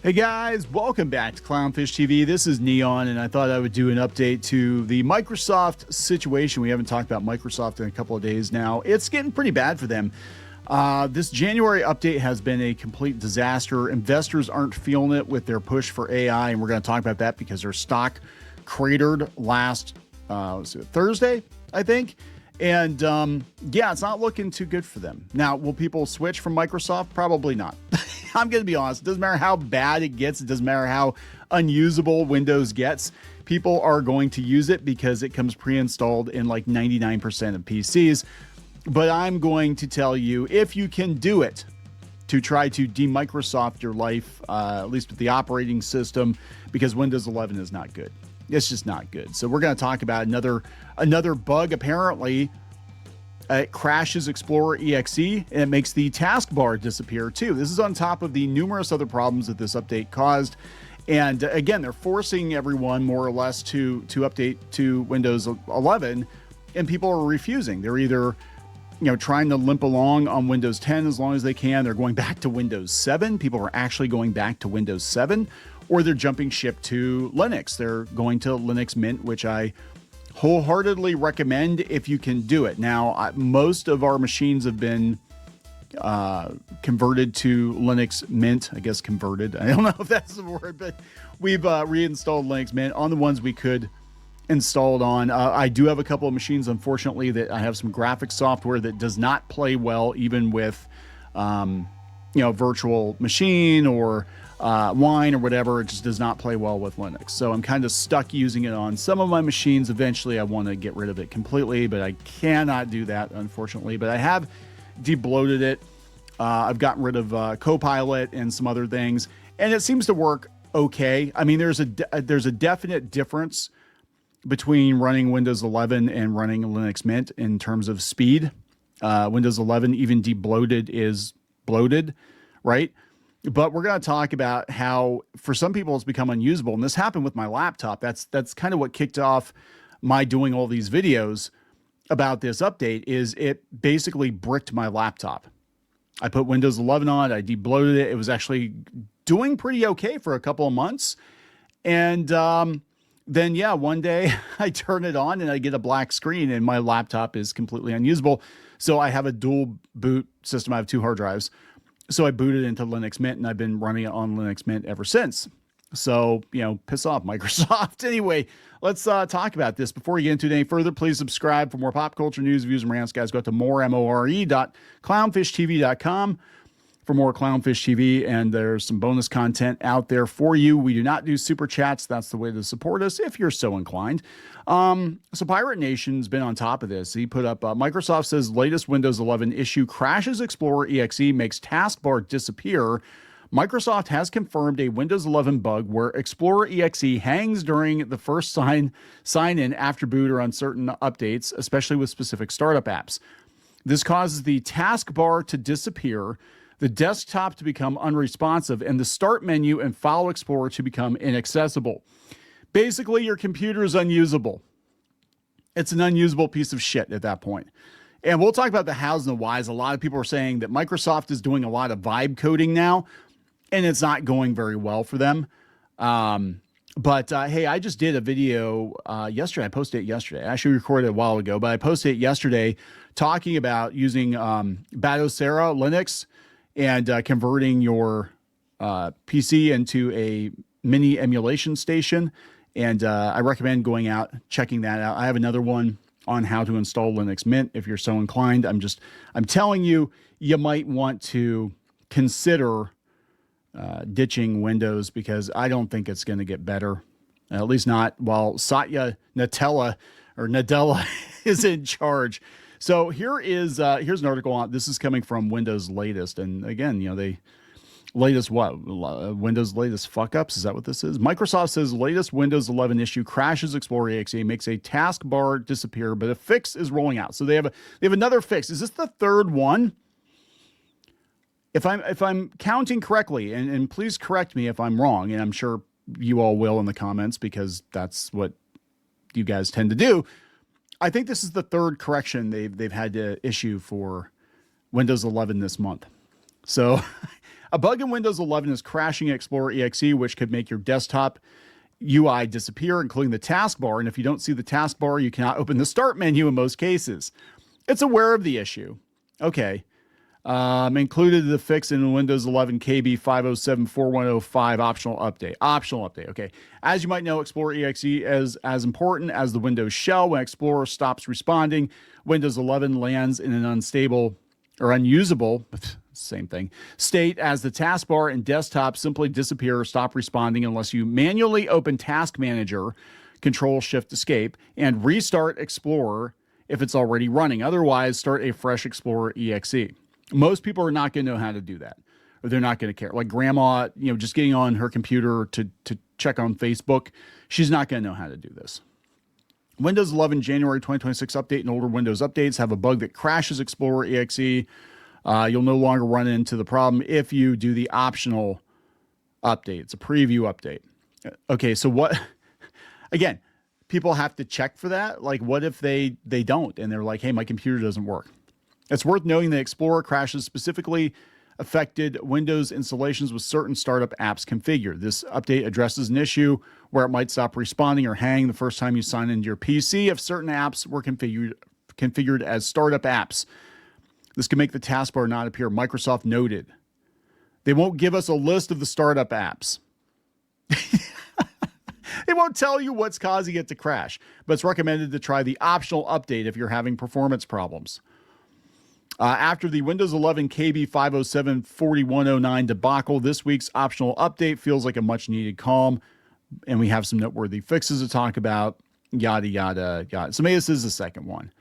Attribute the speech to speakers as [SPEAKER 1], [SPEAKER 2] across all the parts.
[SPEAKER 1] Hey guys, welcome back to Clownfish TV. This is Kneon, and I thought I would do an update to the Microsoft situation. We haven't talked about Microsoft in a couple of days now. It's getting pretty bad for them. This January update has been a complete disaster. Investors aren't feeling it with their push for AI, and we're going to talk about that because their stock cratered last Thursday, I think. And yeah, it's not looking too good for them. Now, will people switch from Microsoft? Probably not. I'm going to be honest. It doesn't matter how bad it gets. It doesn't matter how unusable Windows gets. People are going to use it because it comes pre-installed in like 99% of PCs. But I'm going to tell you, if you can do it, to try to de-Microsoft your life, at least with the operating system, because Windows 11 is not good. It's just not good. So we're going to talk about another bug. Apparently, it crashes explorer.exe, and it makes the taskbar disappear too. This is on top of the numerous other problems that this update caused. And again, they're forcing everyone more or less to update to Windows 11, and people are refusing. They're either trying to limp along on Windows 10 as long as they can. They're going back to Windows 7. People are actually going back to Windows 7, or they're jumping ship to Linux. They're going to Linux Mint, which I wholeheartedly recommend if you can do it. Now, most of our machines have been converted to Linux Mint. I guess converted. I don't know if that's the word, but we've reinstalled Linux Mint on the ones we could install it on. I do have a couple of machines, unfortunately, that I have some graphics software that does not play well, even with virtual machine or Wine or whatever. It just does not play well with Linux. So I'm kind of stuck using it on some of my machines. Eventually, I want to get rid of it completely, but I cannot do that, unfortunately. But I have debloated it. I've gotten rid of Copilot and some other things, and it seems to work okay. I mean, there's a definite difference between running Windows 11 and running Linux Mint in terms of speed. Windows 11, even debloated, is bloated, right? But we're going to talk about how, for some people, it's become unusable. And this happened with my laptop. That's kind of what kicked off my doing all these videos about this update. Is it basically bricked my laptop. I put Windows 11 on, I debloated it. It was actually doing pretty okay for a couple of months. And then, yeah, one day I turn it on and I get a black screen and my laptop is completely unusable. So I have a dual boot system. I have 2 hard drives. So I booted into Linux Mint, and I've been running it on Linux Mint ever since. So, piss off, Microsoft. Anyway, let's talk about this. Before we get into it any further, please subscribe for more pop culture news, views, and rants. Guys, go to more.clownfishtv.com for more Clownfish TV, and there's some bonus content out there for you. We do not do super chats. That's the way to support us if you're so inclined. So Pirate Nation's been on top of this. He put up, Microsoft says latest Windows 11 issue crashes explorer.exe, makes taskbar disappear. Microsoft has confirmed a Windows 11 bug where explorer.exe hangs during the first sign-in after boot or on certain updates, especially with specific startup apps. This causes the taskbar to disappear, the desktop to become unresponsive, and the start menu and File Explorer to become inaccessible. Basically, your computer is unusable. It's an unusable piece of shit at that point. And we'll talk about the hows and the whys. A lot of people are saying that Microsoft is doing a lot of vibe coding now, and it's not going very well for them. But hey, I just did a video yesterday. I posted it yesterday. I actually recorded it a while ago, but I posted it yesterday talking about using Batocera Linux and converting your PC into a mini emulation station. And I recommend going out, checking that out. I have another one on how to install Linux Mint if you're so inclined. I'm telling you, you might want to consider ditching Windows, because I don't think it's going to get better. At least not while Satya Nadella is in charge. So here's an article on this. Is coming from Windows Latest, and again, Windows latest fuck ups. Is that what this is? Microsoft says latest Windows 11 issue crashes explorer.exe, makes a taskbar disappear, but a fix is rolling out. So they have another fix. Is this the third one? If I'm counting correctly, and please correct me if I'm wrong, and I'm sure you all will in the comments, because that's what you guys tend to do. I think this is the third correction they've had to issue for Windows 11 this month. So A bug in Windows 11 is crashing explorer.exe, which could make your desktop UI disappear, including the taskbar. And if you don't see the taskbar, you cannot open the start menu in most cases. It's aware of the issue. Okay. Included the fix in Windows 11 KB 5074105 optional update. Optional update. Okay. As you might know, explorer.exe is as important as the Windows shell. When Explorer stops responding, Windows 11 lands in an unstable or unusable, same thing, state as the taskbar and desktop simply disappear or stop responding unless you manually open Task Manager, Control-Shift-Escape, and restart Explorer if it's already running. Otherwise, start a fresh Explorer.exe. Most people are not going to know how to do that, or they're not going to care. Like grandma, just getting on her computer to check on Facebook, she's not going to know how to do this. Windows 11 January 2026 update and older Windows updates have a bug that crashes Explorer.exe. You'll no longer run into the problem if you do the optional update. It's a preview update. Okay, so what? Again, people have to check for that. Like, what if they don't, and they're like, hey, my computer doesn't work? It's worth noting that Explorer crashes specifically affected Windows installations with certain startup apps configured. This update addresses an issue where it might stop responding or hang the first time you sign into your PC if certain apps were configured as startup apps. This can make the taskbar not appear. Microsoft noted. They won't give us a list of the startup apps. They won't tell you what's causing it to crash, but it's recommended to try the optional update if you're having performance problems. After the Windows 11 KB 5074109 debacle, this week's optional update feels like a much-needed calm, and we have some noteworthy fixes to talk about, yada, yada, yada. So maybe this is the second one.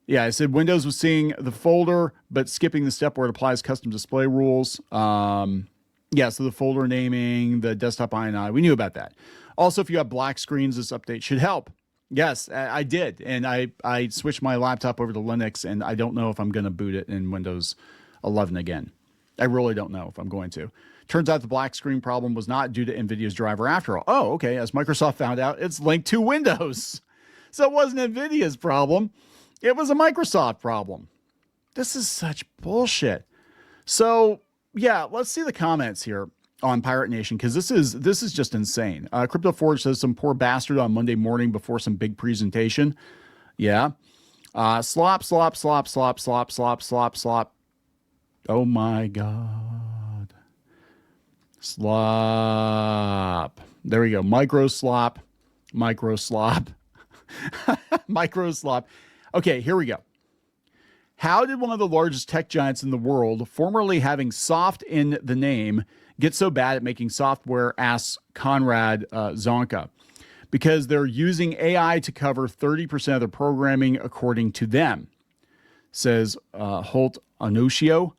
[SPEAKER 1] Yeah, I said Windows was seeing the folder, but skipping the step where it applies custom display rules. Yeah, so the folder naming, the desktop INI, we knew about that. Also, if you have black screens, this update should help. Yes, I did. And I switched my laptop over to Linux, and I don't know if I'm going to boot it in Windows 11 again. I really don't know if I'm going to. Turns out the black screen problem was not due to Nvidia's driver after all. Oh, okay. As Microsoft found out, it's linked to Windows. So it wasn't Nvidia's problem. It was a Microsoft problem. This is such bullshit. So, yeah, let's see the comments here on Pirate Nation, because this is just insane. Crypto Forge says some poor bastard on Monday morning before some big presentation. Yeah. Slop. Oh my God. Slop. There we go. Micro slop. Micro slop. Okay, here we go. How did one of the largest tech giants in the world, formerly having soft in the name, get so bad at making software? Asks Conrad Zonka. Because they're using AI to cover 30% of their programming, according to them, says Holt Anoshio.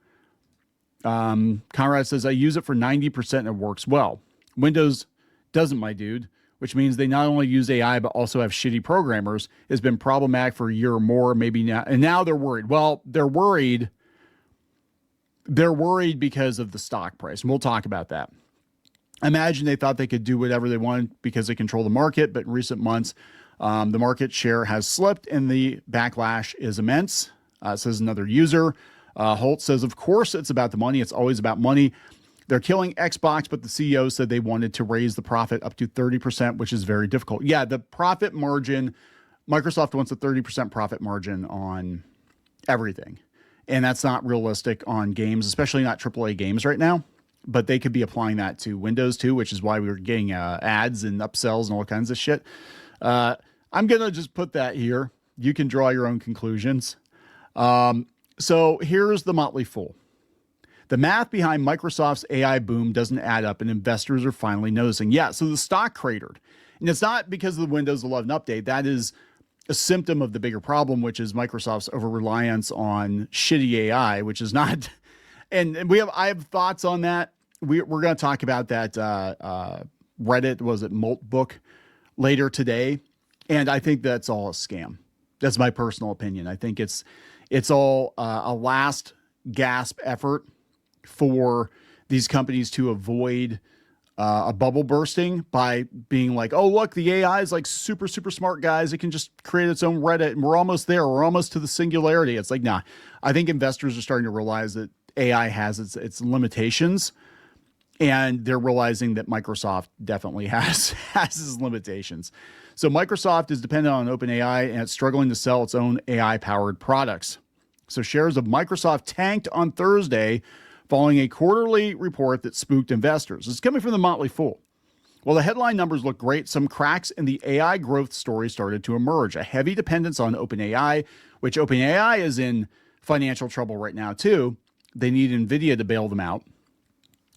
[SPEAKER 1] Conrad says, I use it for 90% and it works well. Windows doesn't, my dude, which means they not only use AI, but also have shitty programmers. It's been problematic for a year or more, maybe now. And now they're worried. Well, they're worried. They're worried because of the stock price. And we'll talk about that. Imagine they thought they could do whatever they wanted because they control the market. But in recent months, the market share has slipped and the backlash is immense, says another user. Holt says, of course, it's about the money. It's always about money. They're killing Xbox, but the CEO said they wanted to raise the profit up to 30%, which is very difficult. Yeah, the profit margin, Microsoft wants a 30% profit margin on everything. And that's not realistic on games, especially not AAA games right now. But they could be applying that to Windows too, which is why we were getting ads and upsells and all kinds of shit. I'm going to just put that here. You can draw your own conclusions. So here's the Motley Fool. The math behind Microsoft's AI boom doesn't add up, and investors are finally noticing. Yeah, so the stock cratered. And it's not because of the Windows 11 update. That is a symptom of the bigger problem, which is Microsoft's over-reliance on shitty AI, which is not... And I have thoughts on that. We're going to talk about that Reddit, was it Molt book, later today. And I think that's all a scam. That's my personal opinion. I think it's all a last gasp effort for these companies to avoid a bubble bursting by being like, oh, look, the AI is like super, super smart, guys. It can just create its own Reddit and we're almost there. We're almost to the singularity. It's like, nah, I think investors are starting to realize that AI has its limitations, and they're realizing that Microsoft definitely has its limitations. So Microsoft is dependent on OpenAI, and it's struggling to sell its own AI-powered products. So shares of Microsoft tanked on Thursday following a quarterly report that spooked investors. It's coming from the Motley Fool. Well, the headline numbers look great. Some cracks in the AI growth story started to emerge. A heavy dependence on OpenAI, which OpenAI is in financial trouble right now too. They need Nvidia to bail them out.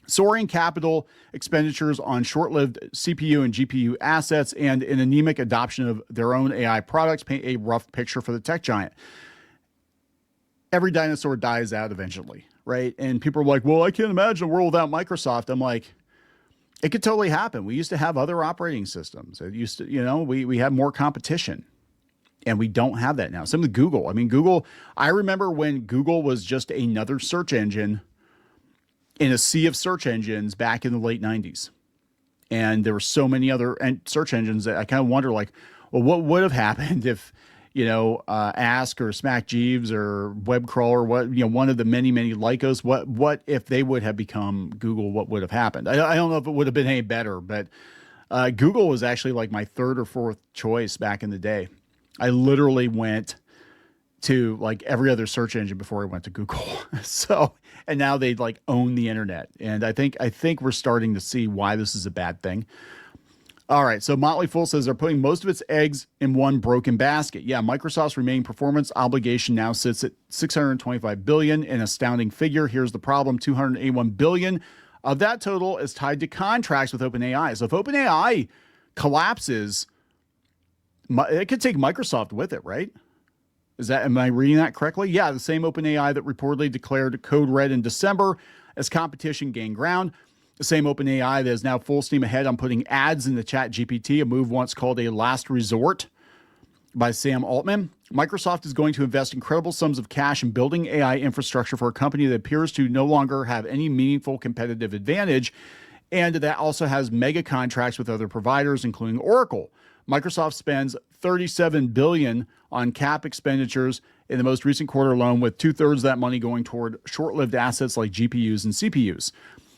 [SPEAKER 1] Soaring capital expenditures on short-lived CPU and GPU assets and an anemic adoption of their own AI products paint a rough picture for the tech giant. Every dinosaur dies out eventually, right? And people are like, well, I can't imagine a world without Microsoft. I'm like, it could totally happen. We used to have other operating systems. It used to, we had more competition, and we don't have that now. Same with Google. I mean, Google, I remember when Google was just another search engine in a sea of search engines back in the late 90s. And there were so many other search engines that I kind of wonder, like, well, what would have happened if, Ask or Smack Jeeves or Webcrawler, one of the many, many Lycos, what if they would have become Google, what would have happened? I don't know if it would have been any better, but Google was actually like my third or fourth choice back in the day. I literally went to like every other search engine before I went to Google. And now they like own the internet. And I think we're starting to see why this is a bad thing. All right. So Motley Fool says they're putting most of its eggs in one broken basket. Yeah. Microsoft's remaining performance obligation now sits at $625 billion, an astounding figure. Here's the problem. $281 billion of that total is tied to contracts with OpenAI. So if OpenAI collapses, it could take Microsoft with it, right? Am I reading that correctly? Yeah, the same OpenAI that reportedly declared code red in December as competition gained ground. The same OpenAI that is now full steam ahead on putting ads in the ChatGPT, a move once called a last resort by Sam Altman. Microsoft is going to invest incredible sums of cash in building AI infrastructure for a company that appears to no longer have any meaningful competitive advantage, and that also has mega contracts with other providers, including Oracle. Microsoft spends $37 billion on cap expenditures in the most recent quarter alone, with 2/3 of that money going toward short-lived assets like GPUs and CPUs.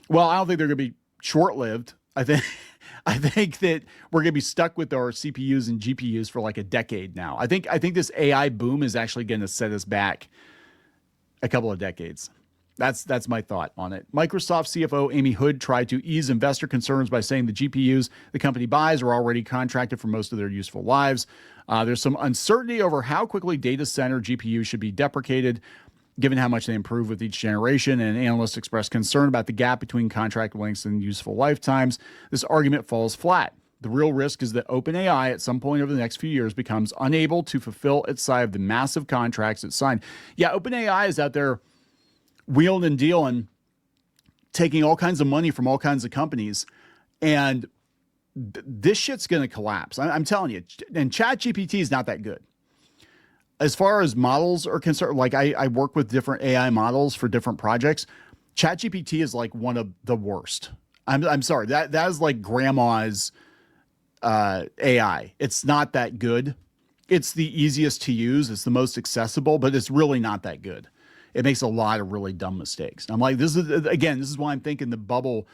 [SPEAKER 1] Well, I don't think they're going to be short-lived. I think that we're going to be stuck with our CPUs and GPUs for like a decade now. I think this AI boom is actually going to set us back a couple of decades. That's my thought on it. Microsoft CFO Amy Hood tried to ease investor concerns by saying the GPUs the company buys are already contracted for most of their useful lives. There's some uncertainty over how quickly data center GPUs should be deprecated, given how much they improve with each generation, and analysts expressed concern about the gap between contract lengths and useful lifetimes. This argument falls flat. The real risk is that OpenAI at some point over the next few years becomes unable to fulfill its side of the massive contracts it signed. Yeah, OpenAI is out there wheeling and dealing, taking all kinds of money from all kinds of companies, and this shit's going to collapse. I'm telling you. And ChatGPT is not that good. As far as models are concerned, like I work with different AI models for different projects. ChatGPT is like one of the worst. I'm sorry. That is like grandma's AI. It's not that good. It's the easiest to use. It's the most accessible, but it's really not that good. It makes a lot of really dumb mistakes. I'm like, this is why I'm thinking the bubble.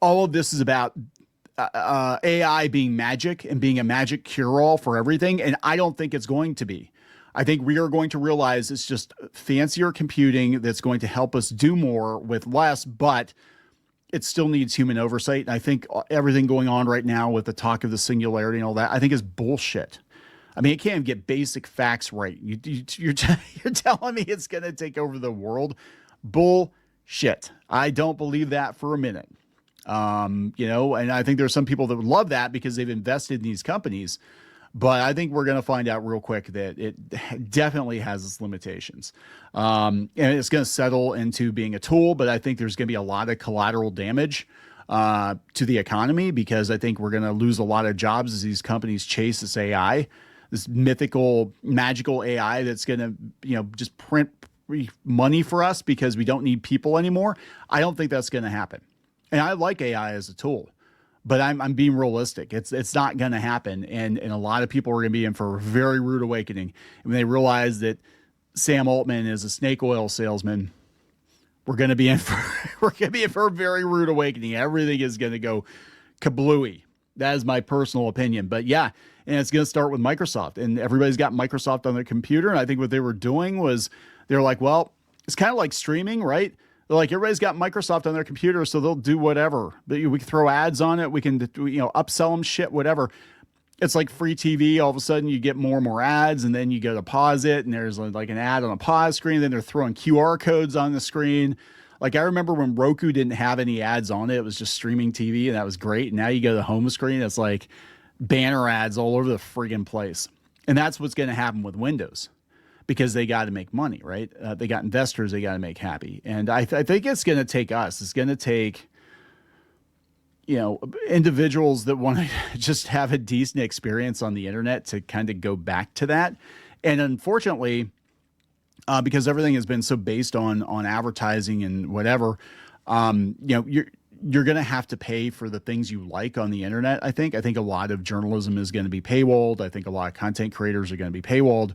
[SPEAKER 1] All of this is about AI being magic and being a magic cure-all for everything. And I don't think it's going to be. I think we are going to realize it's just fancier computing that's going to help us do more with less, but it still needs human oversight. And I think everything going on right now with the talk of the singularity and all that, I think is bullshit. I mean, it can't even get basic facts right. You're telling me it's going to take over the world? Bullshit. I don't believe that for a minute. And I think there's some people that would love that because they've invested in these companies. But I think we're going to find out real quick that it definitely has its limitations. And it's going to settle into being a tool, but I think there's going to be a lot of collateral damage to the economy, because I think we're going to lose a lot of jobs as these companies chase this AI, this mythical, magical AI that's going to, just print money for us because we don't need people anymore. I don't think that's going to happen. And I like AI as a tool, but I'm being realistic. It's not going to happen. And a lot of people are going to be in for a very rude awakening when they realize that Sam Altman is a snake oil salesman we're going to be in for, we're going to be in for a very rude awakening. Everything is going to go kablooey. That is my personal opinion. But yeah, and it's going to start with Microsoft, and everybody's got Microsoft on their computer. And I think what they were doing was they're like, well, it's kind of like streaming, right? They're like, everybody's got Microsoft on their computer, so they'll do whatever. But we can throw ads on it. We can, upsell them shit, whatever. It's like free TV. All of a sudden you get more and more ads, and then you go to pause it, and there's like an ad on a pause screen. Then they're throwing QR codes on the screen. Like I remember when Roku didn't have any ads on it. It was just streaming TV, and that was great. And now you go to the home screen, it's like banner ads all over the friggin' place. And that's what's going to happen with Windows, because they got to make money, right? They got investors they got to make happy. And I think it's going to take us. It's going to take, individuals that want to just have a decent experience on the internet to kind of go back to that. And unfortunately, because everything has been so based on advertising and whatever, you're going to have to pay for the things you like on the internet. I think a lot of journalism is going to be paywalled. I think a lot of content creators are going to be paywalled,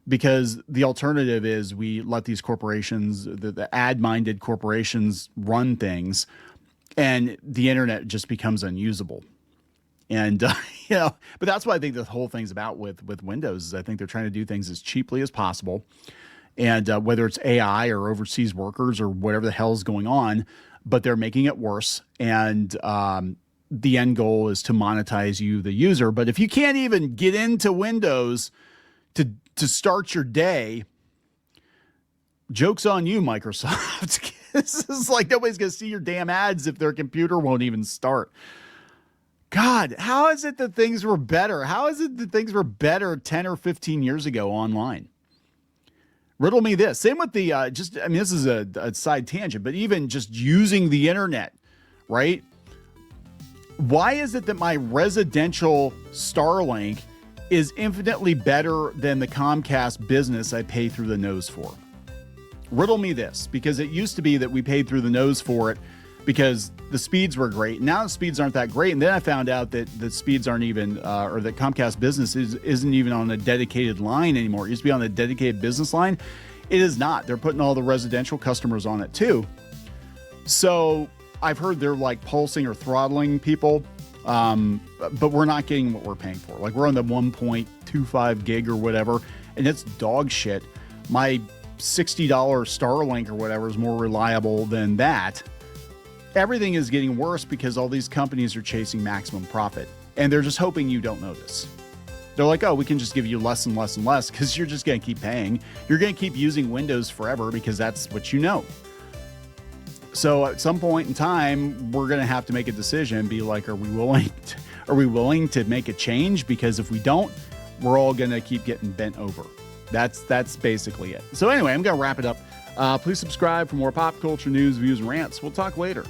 [SPEAKER 1] because the alternative is we let these corporations, the ad-minded corporations, run things, and the internet just becomes unusable. And, but that's what I think the whole thing's about with Windows is I think they're trying to do things as cheaply as possible. And whether it's AI or overseas workers or whatever the hell is going on, but they're making it worse. And the end goal is to monetize you, the user. But if you can't even get into Windows to start your day, joke's on you, Microsoft. This is like nobody's going to see your damn ads if their computer won't even start. God, how is it that things were better? How is it that things were better 10 or 15 years ago online? Riddle me this. Same with the, this is a side tangent, but even just using the internet, right? Why is it that my residential Starlink is infinitely better than the Comcast business I pay through the nose for? Riddle me this, because it used to be that we paid through the nose for it because the speeds were great. Now the speeds aren't that great. And then I found out that the speeds aren't even, or that Comcast business isn't even on a dedicated line anymore. It used to be on a dedicated business line. It is not. They're putting all the residential customers on it too. So I've heard they're like pulsing or throttling people. But we're not getting what we're paying for. Like we're on the 1.25 gig or whatever, and it's dog shit. My $60 Starlink or whatever is more reliable than that. Everything is getting worse because all these companies are chasing maximum profit, and they're just hoping you don't notice. They're like, oh, we can just give you less and less and less because you're just going to keep paying. You're going to keep using Windows forever because that's what you know. So at some point in time, we're going to have to make a decision, be like, are we willing to make a change? Because if we don't, we're all going to keep getting bent over. That's basically it. So anyway, I'm going to wrap it up. Please subscribe for more pop culture news, views, and rants. We'll talk later.